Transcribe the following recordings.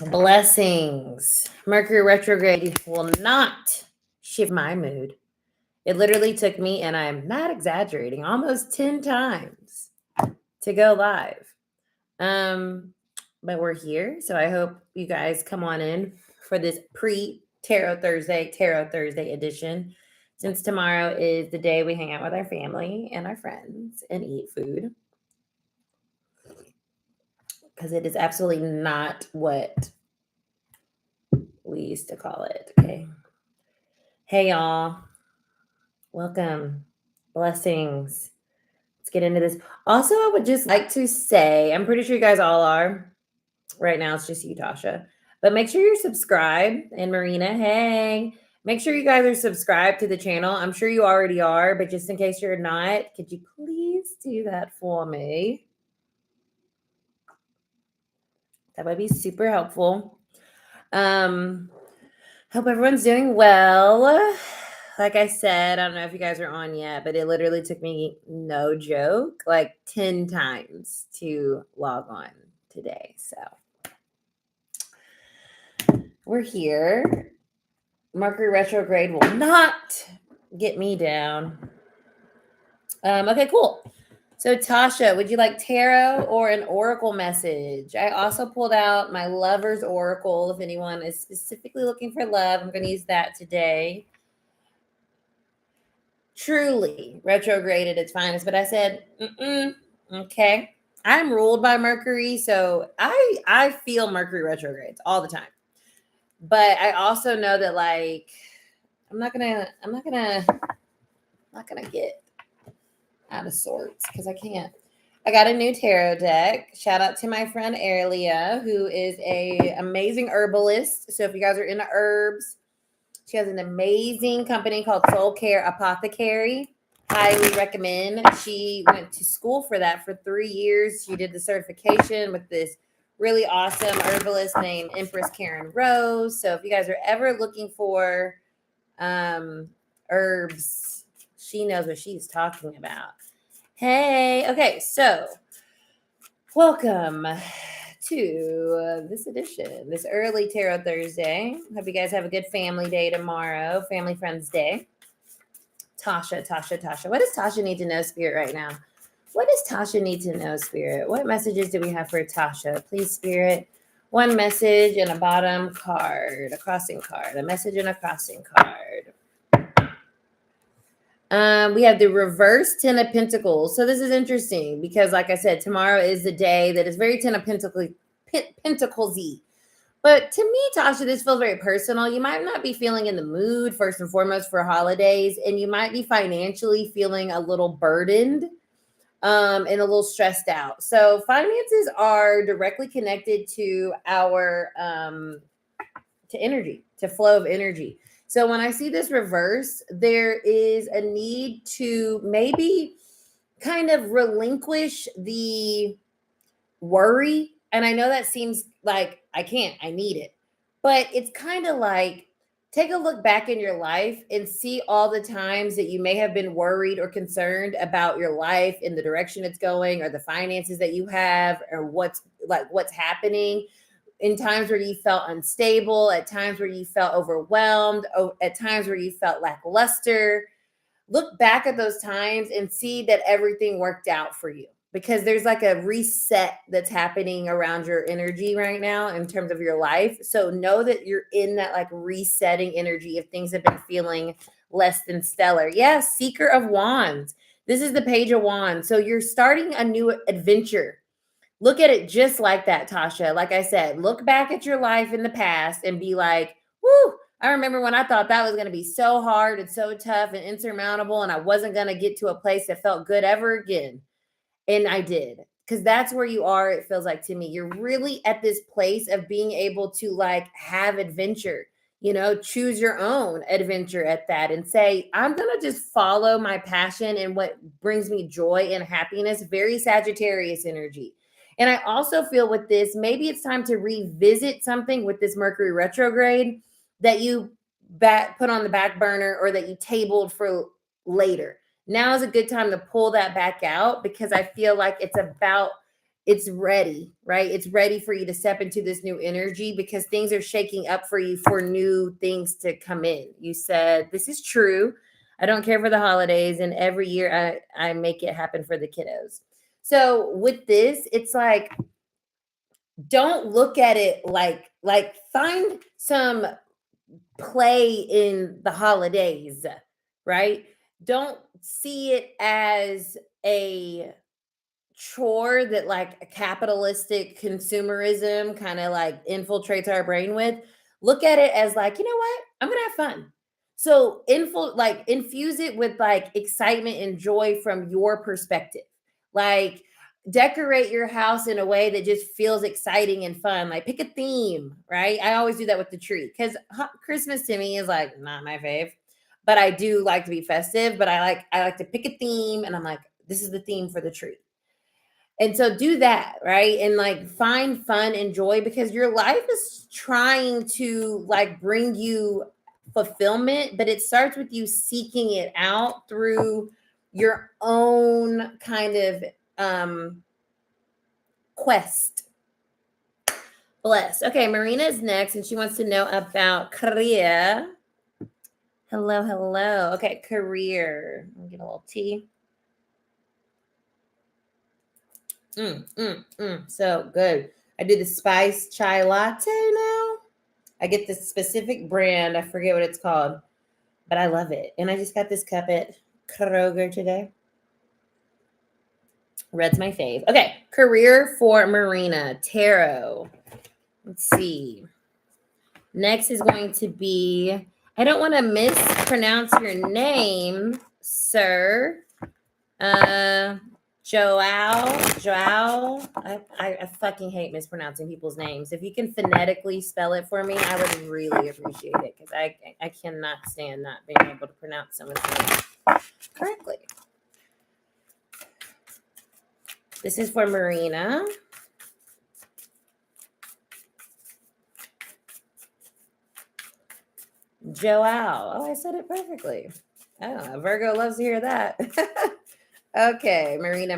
Blessings. Mercury retrograde will not shift my mood. It literally took me, and I'm not exaggerating, almost 10 times to go live. But we're here, so I hope you guys come on in for this Tarot Thursday edition. Since tomorrow is the day we hang out with our family and our friends and eat food. Because it is absolutely not what we used to call it. Okay. Hey, y'all. Welcome. Blessings. Let's get into this. Also, I would just like to say, I'm pretty sure you guys all are. Right now, it's just you, Tasha. But make sure you're subscribed. And Marina, hey. Make sure you guys are subscribed to the channel. I'm sure you already are, but just in case you're not, could you please do that for me? That would be super helpful. Hope everyone's doing well. Like I said, I don't know if you guys are on yet, but it literally took me, no joke, like 10 times to log on today. So we're here. Mercury retrograde will not get me down. Okay, cool. So Tasha, would you like tarot or an oracle message? I also pulled out my lover's oracle. If anyone is specifically looking for love, I'm going to use that today. Truly retrograded its finest, but I said, okay. I'm ruled by Mercury, so I feel Mercury retrogrades all the time. But I also know that, like, I'm not gonna get out of sorts because I can't. I got a new tarot deck. Shout out to my friend Arilia, who is a amazing herbalist. So if you guys are into herbs, she has an amazing company called Soul Care Apothecary. Highly recommend. She went to school for that for 3 years. She did the certification with this really awesome herbalist named Empress Karen Rose. So if you guys are ever looking for herbs, she knows what she's talking about. Hey, okay, so welcome to this edition, this early Tarot Thursday. Hope you guys have a good family day tomorrow, Family Friends Day. Tasha. What does Tasha need to know, Spirit, right now? What does Tasha need to know, Spirit? What messages do we have for Tasha? Please, Spirit, one message and a bottom card, a crossing card, a message and a crossing card. We have the reverse 10 of Pentacles. So this is interesting because, like I said, tomorrow is the day that is very 10 of Pentacles-y. But to me, Tasha, this feels very personal. You might not be feeling in the mood, first and foremost, for holidays, and you might be financially feeling a little burdened and a little stressed out. So finances are directly connected to our to energy, to flow of energy. So when I see this reverse, there is a need to maybe kind of relinquish the worry. And I know that seems like I need it. But it's kind of like, take a look back in your life and see all the times that you may have been worried or concerned about your life and the direction it's going, or the finances that you have, or what's happening. In times where you felt unstable, at times where you felt overwhelmed, at times where you felt lackluster. Look back at those times and see that everything worked out for you, because there's like a reset that's happening around your energy right now in terms of your life. So know that you're in that like resetting energy if things have been feeling less than stellar. Yes, Seeker of Wands. This is the Page of Wands. So you're starting a new adventure. Look at it just like that, Tasha. Like I said, look back at your life in the past and be like, whoo, I remember when I thought that was going to be so hard and so tough and insurmountable, and I wasn't going to get to a place that felt good ever again. And I did, because that's where you are. It feels like to me, you're really at this place of being able to like have adventure, choose your own adventure at that and say, I'm going to just follow my passion and what brings me joy and happiness. Very Sagittarius energy. And I also feel with this, maybe it's time to revisit something with this Mercury retrograde that you put on the back burner or that you tabled for later. Now is a good time to pull that back out, because I feel like it's it's ready, right? It's ready for you to step into this new energy because things are shaking up for you for new things to come in. You said, this is true. I don't care for the holidays, and every year I make it happen for the kiddos. So with this, it's like, don't look at it like find some play in the holidays, right? Don't see it as a chore that like a capitalistic consumerism kind of like infiltrates our brain with. Look at it as like, you know what? I'm gonna have fun. So infuse it with like excitement and joy from your perspective. Like decorate your house in a way that just feels exciting and fun. Like pick a theme, right? I always do that with the tree because Christmas to me is like not my fave, but I do like to be festive. But I like to pick a theme, and I'm like, this is the theme for the tree. And so do that, right? And like find fun and joy because your life is trying to like bring you fulfillment, but it starts with you seeking it out through your own kind of quest. Blessed. Okay, Marina is next and she wants to know about career. Hello, hello. Okay, career. Let me get a little tea. So good. I do the spice chai latte now. I get this specific brand. I forget what it's called, but I love it. And I just got this cup at Kroger today. Red's my fave. Okay, career for Marina. Tarot. Let's see. Next is going to be, I don't want to mispronounce your name, sir. Joao. I fucking hate mispronouncing people's names. If you can phonetically spell it for me, I would really appreciate it because I cannot stand not being able to pronounce someone's name correctly. This is for Marina. Joao. Oh, I said it perfectly. Oh, Virgo loves to hear that. Okay, Marina.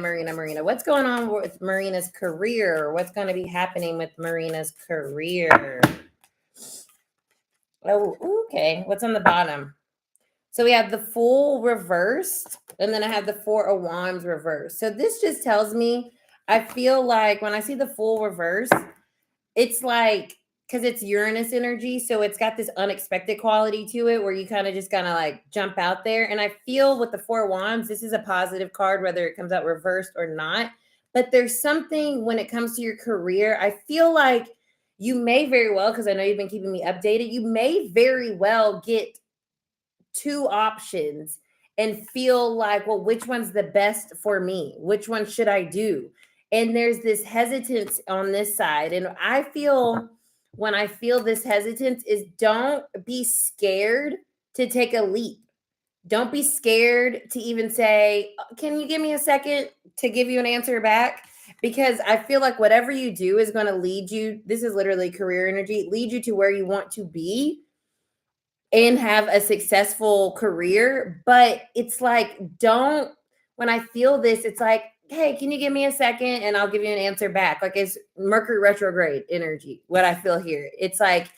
What's going on with Marina's career? What's going to be happening with Marina's career? Oh, okay. What's on the bottom? So we have the Fool reversed, and then I have the Four of Wands reversed. So this just tells me, I feel like when I see the Fool reversed, it's like, because it's Uranus energy, so it's got this unexpected quality to it where you kind of just like jump out there. And I feel with the Four Wands, this is a positive card, whether it comes out reversed or not. But there's something when it comes to your career, I feel like you may very well, because I know you've been keeping me updated, you may very well get two options and feel like, well, which one's the best for me? Which one should I do? And there's this hesitance on this side. And I feel when I feel this hesitance is don't be scared to take a leap. Don't be scared to even say, can you give me a second to give you an answer back? Because I feel like whatever you do is going to lead you. This is literally career energy, lead you to where you want to be and have a successful career. But it's like, when I feel this, it's like, hey, can you give me a second and I'll give you an answer back? Like it's Mercury retrograde energy, what I feel here. It's like,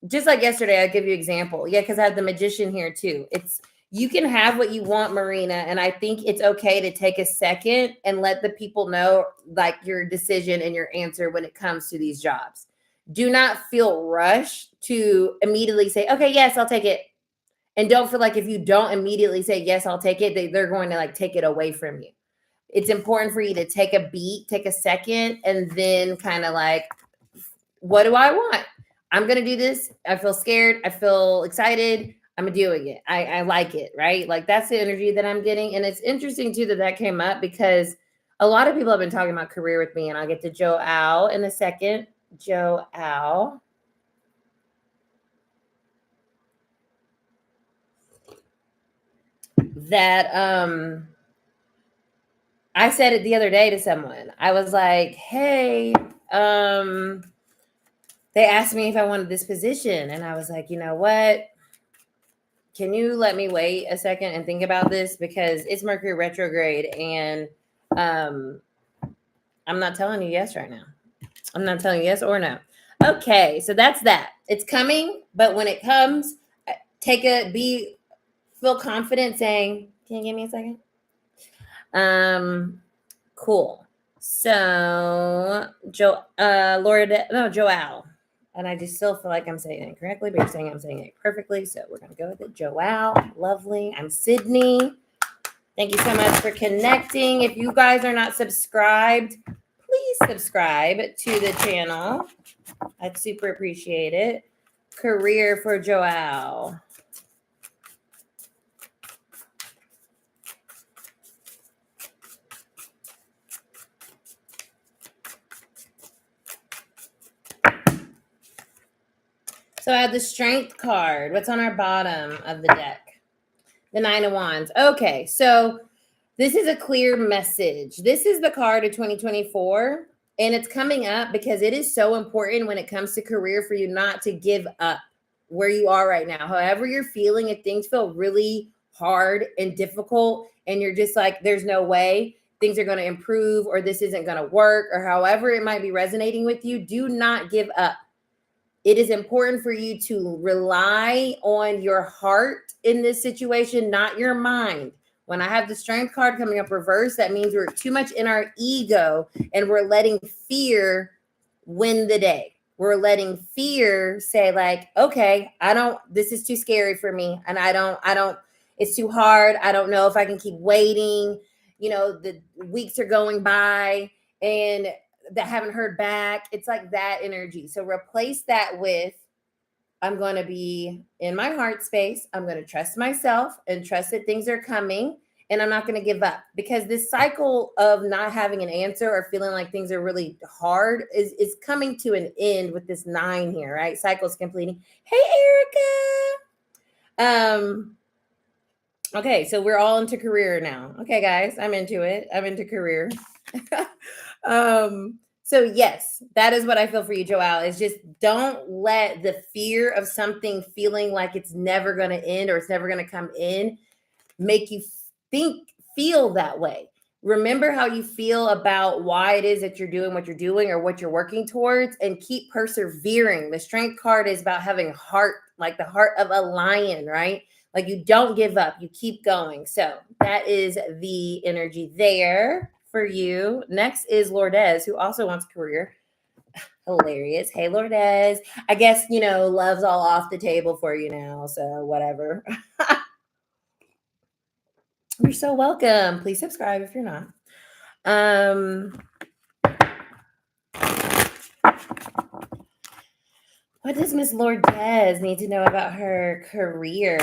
just like yesterday, I'll give you an example. Yeah, because I have the Magician here too. It's, you can have what you want, Marina. And I think it's okay to take a second and let the people know like your decision and your answer when it comes to these jobs. Do not feel rushed to immediately say, okay, yes, I'll take it. And don't feel like if you don't immediately say, yes, I'll take it, they're going to like take it away from you. It's important for you to take a beat, take a second, and then kind of like, what do I want? I'm going to do this. I feel scared. I feel excited. I'm doing it. I like it, right? Like that's the energy that I'm getting. And it's interesting too that came up because a lot of people have been talking about career with me, and I'll get to Joao in a second. Joao. That I said it the other day to someone. I was like, hey, they asked me if I wanted this position. And I was like, you know what? Can you let me wait a second and think about this? Because it's Mercury retrograde. And I'm not telling you yes right now. I'm not telling you yes or no. Okay, so that's that. It's coming, but when it comes, feel confident saying, "Can you give me a second?" Cool. So, Joelle. And I just still feel like I'm saying it correctly, but you're saying I'm saying it perfectly. So we're going to go with it. Joelle, lovely. I'm Sydney. Thank you so much for connecting. If you guys are not subscribed, please subscribe to the channel. I'd super appreciate it. Career for Joelle. So I have the Strength card. What's on our bottom of the deck? The Nine of Wands. Okay, so this is a clear message. This is the card of 2024, and it's coming up because it is so important when it comes to career for you not to give up where you are right now. However you're feeling, if things feel really hard and difficult and you're just like, there's no way things are going to improve or this isn't going to work or however it might be resonating with you, do not give up. It is important for you to rely on your heart in this situation, not your mind. When I have the Strength card coming up reverse, that means we're too much in our ego and we're letting fear win the day. We're letting fear say like, okay, this is too scary for me. And it's too hard. I don't know if I can keep waiting. You know, the weeks are going by and that haven't heard back. It's like that energy. So replace that with, I'm going to be in my heart space. I'm going to trust myself and trust that things are coming and I'm not going to give up, because this cycle of not having an answer or feeling like things are really hard is coming to an end with this 9 here, right? Cycle's completing. Hey, Erica. Okay, so we're all into career now. Okay, guys, I'm into it. I'm into career. So yes, that is what I feel for you, Joelle, is just don't let the fear of something feeling like it's never going to end or it's never going to come in make you feel that way. Remember how you feel about why it is that you're doing what you're doing or what you're working towards, and keep persevering. The Strength card is about having heart, like the heart of a lion, right? Like you don't give up, you keep going. So that is the energy there for you. Next is Lourdes, who also wants career. Hilarious. Hey, Lourdes. I guess, love's all off the table for you now. So whatever. You're so welcome. Please subscribe if you're not. What does Miss Lourdes need to know about her career?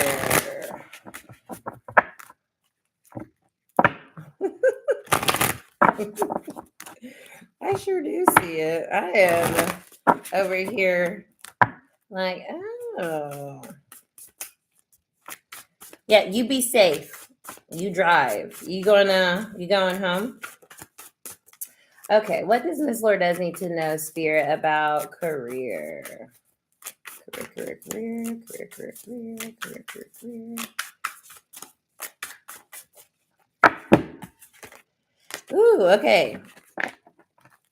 I sure do see it. I am over here like, oh. Yeah, you be safe. You drive. You going home? Okay, what does Miss Lourdes need to know, Spirit, about career? Career. Ooh, okay.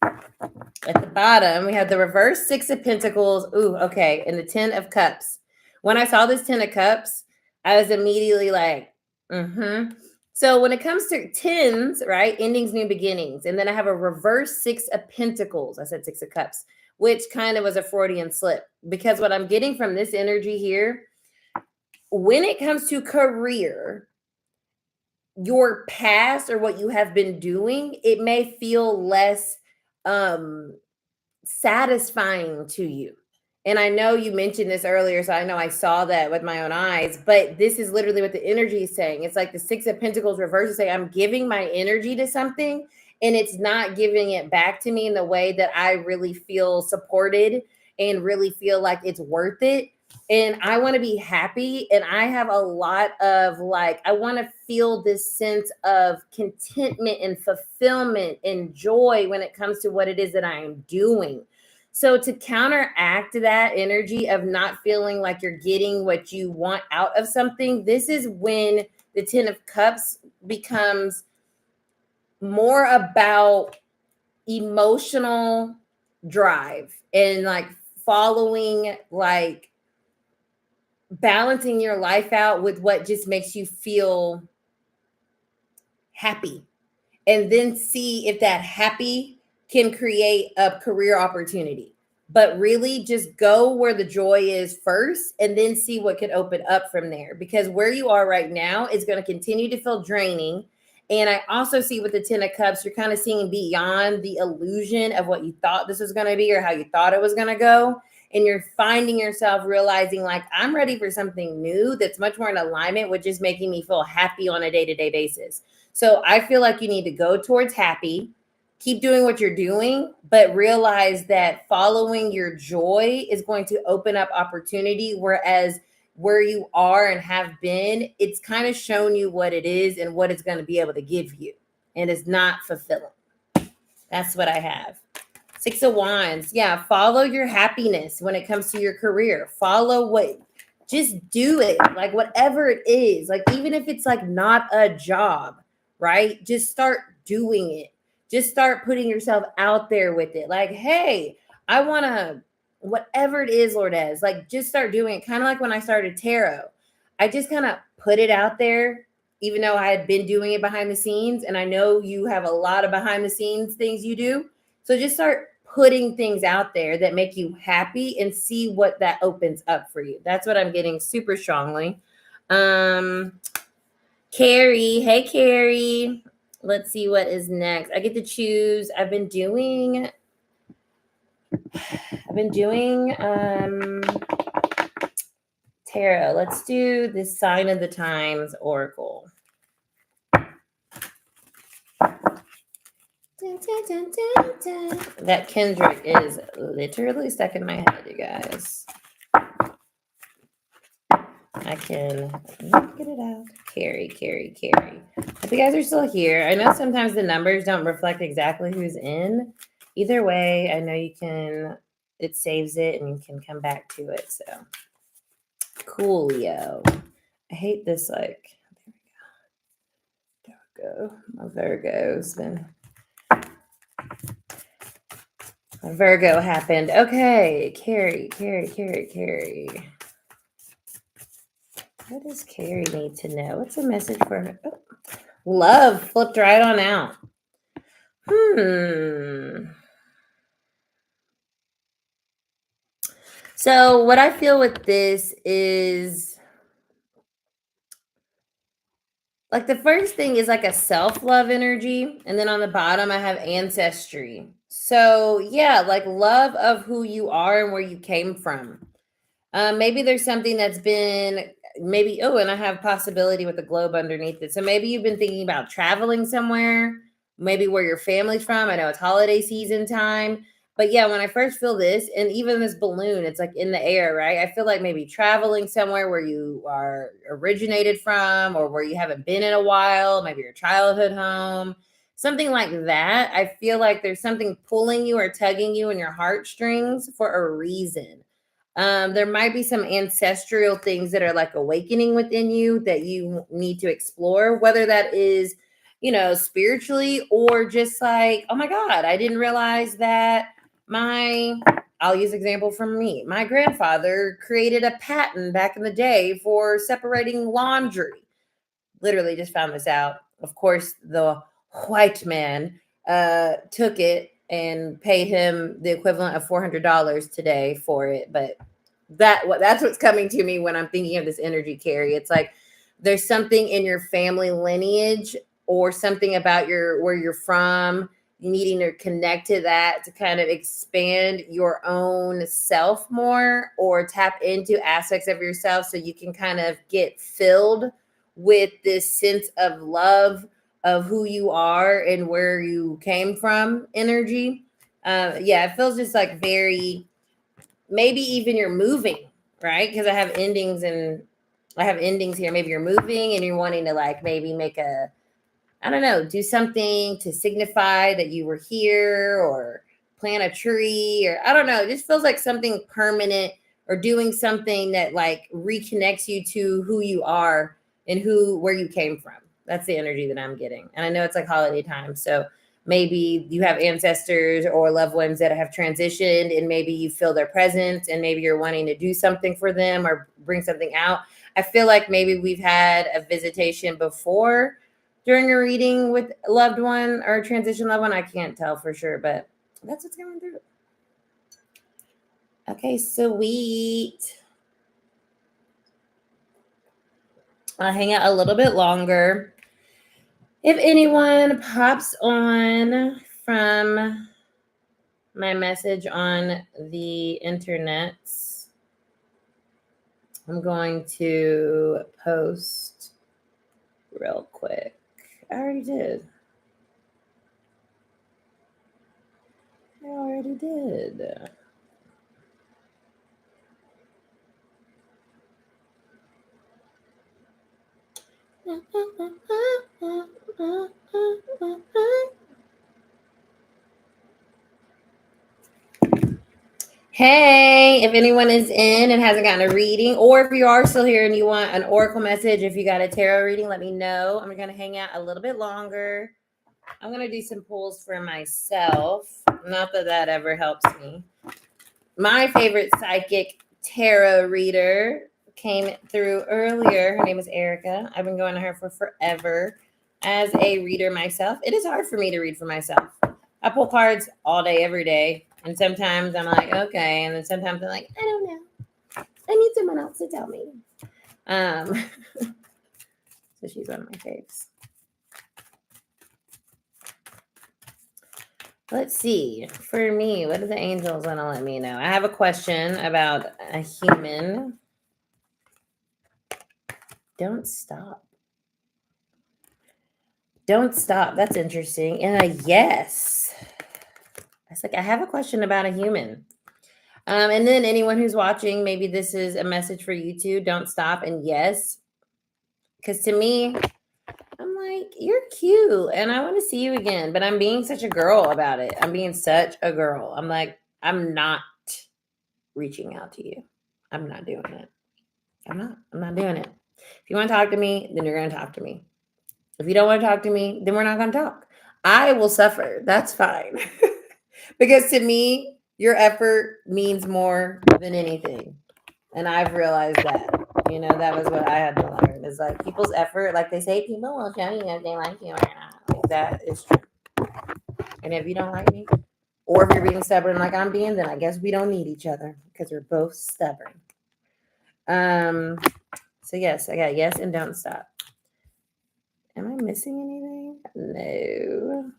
At the bottom, we have the reverse 6 of Pentacles. Ooh, okay. And the 10 of Cups. When I saw this 10 of Cups, I was immediately like, So when it comes to 10s, right? Endings, new beginnings. And then I have a reverse 6 of Pentacles. I said 6 of Cups, which kind of was a Freudian slip, because what I'm getting from this energy here, when it comes to career, your past or what you have been doing, it may feel less satisfying to you. And I know you mentioned this earlier, so I know I saw that with my own eyes, but this is literally what the energy is saying. It's like the 6 of Pentacles reverse is saying, I'm giving my energy to something and it's not giving it back to me in the way that I really feel supported and really feel like it's worth it. And I want to be happy. And I have a lot of I want to feel this sense of contentment and fulfillment and joy when it comes to what it is that I am doing. So to counteract that energy of not feeling like you're getting what you want out of something, this is when the 10 of Cups becomes more about emotional drive and like following, like balancing your life out with what just makes you feel happy, and then see if that happy can create a career opportunity. But really just go where the joy is first and then see what could open up from there. Because where you are right now is going to continue to feel draining. And I also see with the 10 of Cups, you're kind of seeing beyond the illusion of what you thought this was going to be or how you thought it was going to go. And you're finding yourself realizing, like, I'm ready for something new that's much more in alignment with just making me feel happy on a day-to-day basis. So I feel like you need to go towards happy, keep doing what you're doing, but realize that following your joy is going to open up opportunity. Whereas where you are and have been, it's kind of shown you what it is and what it's going to be able to give you. And it's not fulfilling. That's what I have. 6 of Wands. Yeah, follow your happiness when it comes to your career. Follow what, just do it. Like whatever it is, like even if it's like not a job, right? Just start doing it. Just start putting yourself out there with it. Like, hey, I want to, whatever it is, Lourdes, like just start doing it. Kind of like when I started tarot. I just kind of put it out there, even though I had been doing it behind the scenes. And I know you have a lot of behind the scenes things you do. So just start putting things out there that make you happy and see what that opens up for you. That's what I'm getting super strongly. Carrie, hey Carrie. Let's see what is next. I get to choose. I've been doing tarot. Let's do the Sign of the Times Oracle. Dun, dun, dun, dun, dun. That Kendrick is literally stuck in my head, you guys. I can get it out. Carrie. If you guys are still here, I know sometimes the numbers don't reflect exactly who's in. Either way, I know you can, it saves it and you can come back to it. So coolio. I hate this, like, there we go. My Virgo's been, my Virgo happened. Okay, Carrie. What does Carrie need to know? What's a message for her? Oh, love flipped right on out. So what I feel with this is like the first thing is like a self-love energy. And then on the bottom, I have ancestry. So yeah, like love of who you are and where you came from. Maybe there's something that's been maybe, oh, and I have possibility with the globe underneath it. So maybe you've been thinking about traveling somewhere, maybe where your family's from. I know it's holiday season time, but yeah, when I first feel this, and even this balloon, it's like in the air, right? I feel like maybe traveling somewhere where you are originated from or where you haven't been in a while, maybe your childhood home, something like that. I feel like there's something pulling you or tugging you in your heartstrings for a reason. There might be some ancestral things that are like awakening within you that you need to explore, whether that is, you know, spiritually or just like, oh my God, I didn't realize that I'll use example from me. My grandfather created a patent back in the day for separating laundry. Literally just found this out. Of course, the white man took it and paid him the equivalent of $400 today for it. But that's what's coming to me when I'm thinking of this energy, Carrie. It's like there's something in your family lineage or something about where you're from, needing to connect to that to kind of expand your own self more or tap into aspects of yourself so you can kind of get filled with this sense of love of who you are and where you came from energy. Yeah, it feels just like very, maybe even you're moving, right? Because I have endings here. Maybe you're moving and you're wanting to like maybe make a, I don't know, do something to signify that you were here or plant a tree or I don't know. It just feels like something permanent or doing something that like reconnects you to who you are and where you came from. That's the energy that I'm getting. And I know it's like holiday time. So maybe you have ancestors or loved ones that have transitioned, and maybe you feel their presence, and maybe you're wanting to do something for them or bring something out. I feel like maybe we've had a visitation before during a reading with a loved one or a transition loved one. I can't tell for sure, but that's what's going through. Okay, sweet. I'll hang out a little bit longer. If anyone pops on from my message on the internet, I'm going to post real quick. I already did. Hey, if anyone is in and hasn't gotten a reading, or if you are still here and you want an oracle message, if you got a tarot reading, let me know. I'm going to hang out a little bit longer. I'm going to do some pulls for myself. Not that that ever helps me. My favorite psychic tarot reader came through earlier. Her name is Erica. I've been going to her for forever as a reader myself. It is hard for me to read for myself. I pull cards all day, every day. And sometimes I'm like, okay. And then sometimes I'm like, I don't know. I need someone else to tell me. So she's one of my faves. Let's see. For me, what do the angels want to let me know? I have a question about a human. Don't stop. Don't stop. That's interesting. And a yes. It's like, I have a question about a human. And then anyone who's watching, maybe this is a message for you too. Don't stop. And yes. Because to me, I'm like, you're cute and I want to see you again. But I'm being such a girl about it. I'm being such a girl. I'm like, I'm not reaching out to you. I'm not doing it. I'm not doing it. If you want to talk to me, then you're going to talk to me. If you don't want to talk to me, then we're not going to talk. I will suffer. That's fine. Because to me, your effort means more than anything. And I've realized that. You know, that was what I had to learn. Is like people's effort, like they say, people will show you if they like you or not. Like that is true. And if you don't like me, or if you're being stubborn like I'm being, then I guess we don't need each other because we're both stubborn. So yes, I got yes and don't stop. Am I missing anything? No.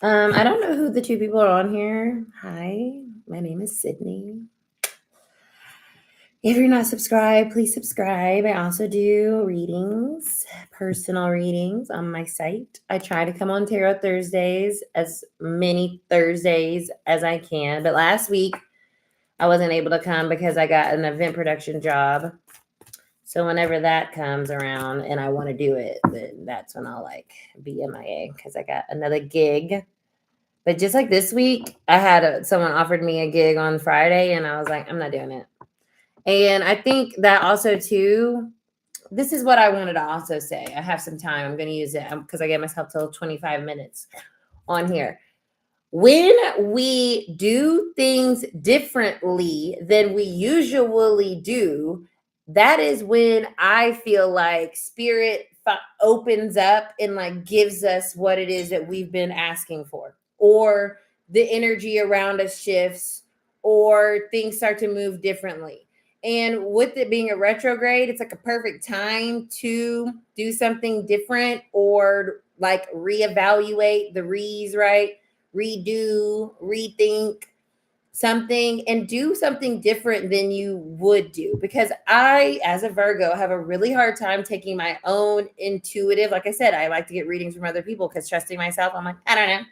I don't know who the two people are on here. Hi, my name is Sydney. If you're not subscribed, please subscribe. I also do readings, personal readings on my site. I try to come on Tarot Thursdays, as many Thursdays as I can. But last week, I wasn't able to come because I got an event production job. So whenever that comes around and I want to do it, then that's when I'll like be MIA because I got another gig. But just like this week, I had someone offered me a gig on Friday and I was like, I'm not doing it. And I think that also too, this is what I wanted to also say. I have some time. I'm going to use it because I gave myself till 25 minutes on here. When we do things differently than we usually do, that is when I feel like spirit opens up and like gives us what it is that we've been asking for, or the energy around us shifts, or things start to move differently. And with it being a retrograde, it's like a perfect time to do something different or like reevaluate the re's, right? Redo, rethink something and do something different than you would do. Because I, as a Virgo, have a really hard time taking my own intuitive, like I said, I like to get readings from other people because trusting myself, I'm like, I don't know.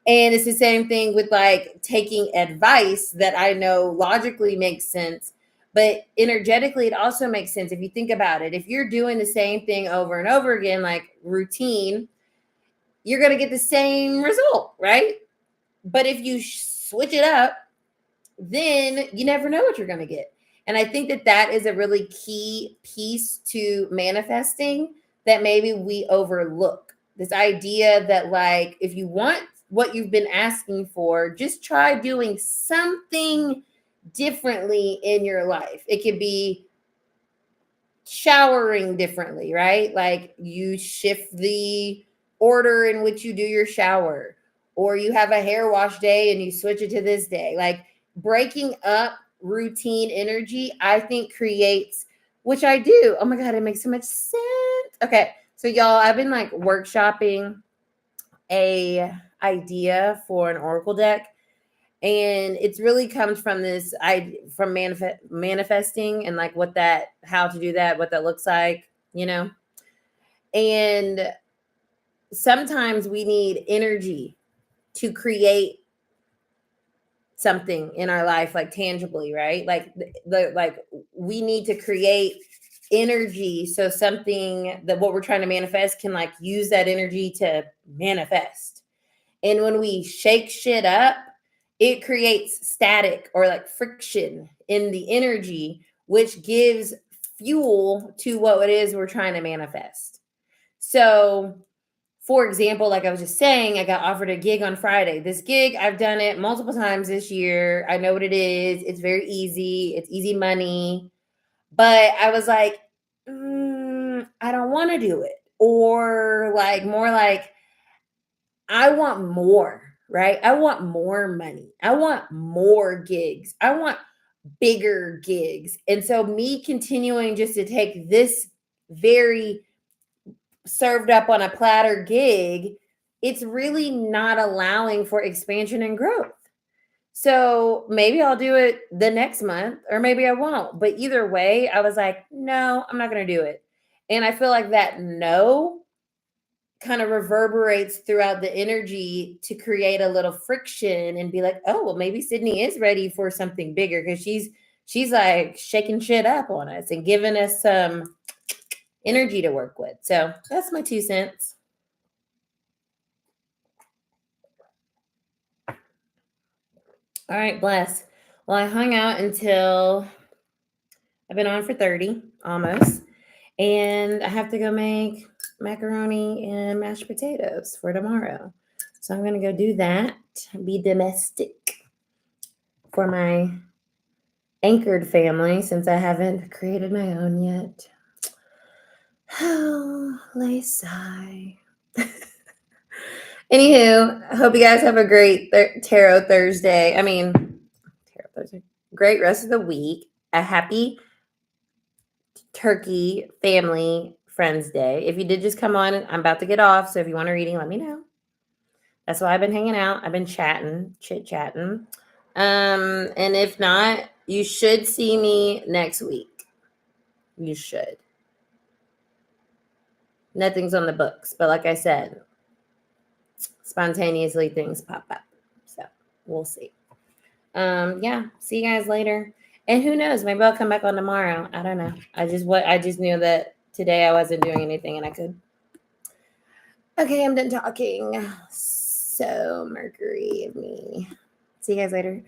And it's the same thing with like taking advice that I know logically makes sense, but energetically it also makes sense if you think about it. If you're doing the same thing over and over again, like routine, you're going to get the same result, right? But if you switch it up, then you never know what you're going to get. And I think that that is a really key piece to manifesting, that maybe we overlook. This idea that, like, if you want what you've been asking for, just try doing something differently in your life. It could be showering differently, right? Like you shift the order in which you do your shower, or you have a hair wash day and you switch it to this day. Like breaking up routine energy, I think creates, which I do. Oh my God, it makes so much sense. Okay. So y'all, I've been like workshopping a idea for an oracle deck, and it's really comes from this from manifesting and like what that, how to do that, what that looks like, you know. And sometimes we need energy to create something in our life, like tangibly, right? Like like we need to create energy so something that what we're trying to manifest can like use that energy to manifest. And when we shake shit up, it creates static or like friction in the energy, which gives fuel to what it is we're trying to manifest. So, for example, like I was just saying, I got offered a gig on Friday. This gig, I've done it multiple times this year. I know what it is. It's very easy, it's easy money. But I was like, I don't want to do it. Or like more like, I want more, right? I want more money. I want more gigs. I want bigger gigs. And so, me continuing just to take this very served up on a platter gig, it's really not allowing for expansion and growth. So, maybe I'll do it the next month or maybe I won't. But either way, I was like, no, I'm not going to do it. And I feel like that no kind of reverberates throughout the energy to create a little friction and be like, oh, well, maybe Sydney is ready for something bigger, because she's like shaking shit up on us and giving us some energy to work with. So that's my 2 cents. All right, bless. Well, I hung out until I've been on for 30 almost, and I have to go make macaroni and mashed potatoes for tomorrow. So I'm going to go do that, be domestic for my anchored family since I haven't created my own yet. Oh, lay sigh. Anywho, I hope you guys have a great Tarot Thursday. Tarot Thursday. Great rest of the week. A happy Turkey Family Friends Day. If you did just come on, I'm about to get off. So if you want a reading, let me know. That's why I've been hanging out. I've been chit-chatting. And if not, you should see me next week. You should. Nothing's on the books, but like I said, spontaneously things pop up. So we'll see. Yeah, see you guys later. And who knows, maybe I'll come back on tomorrow. I don't know. I just knew that today I wasn't doing anything and I could. Okay, I'm done talking. So Mercury of me. See you guys later.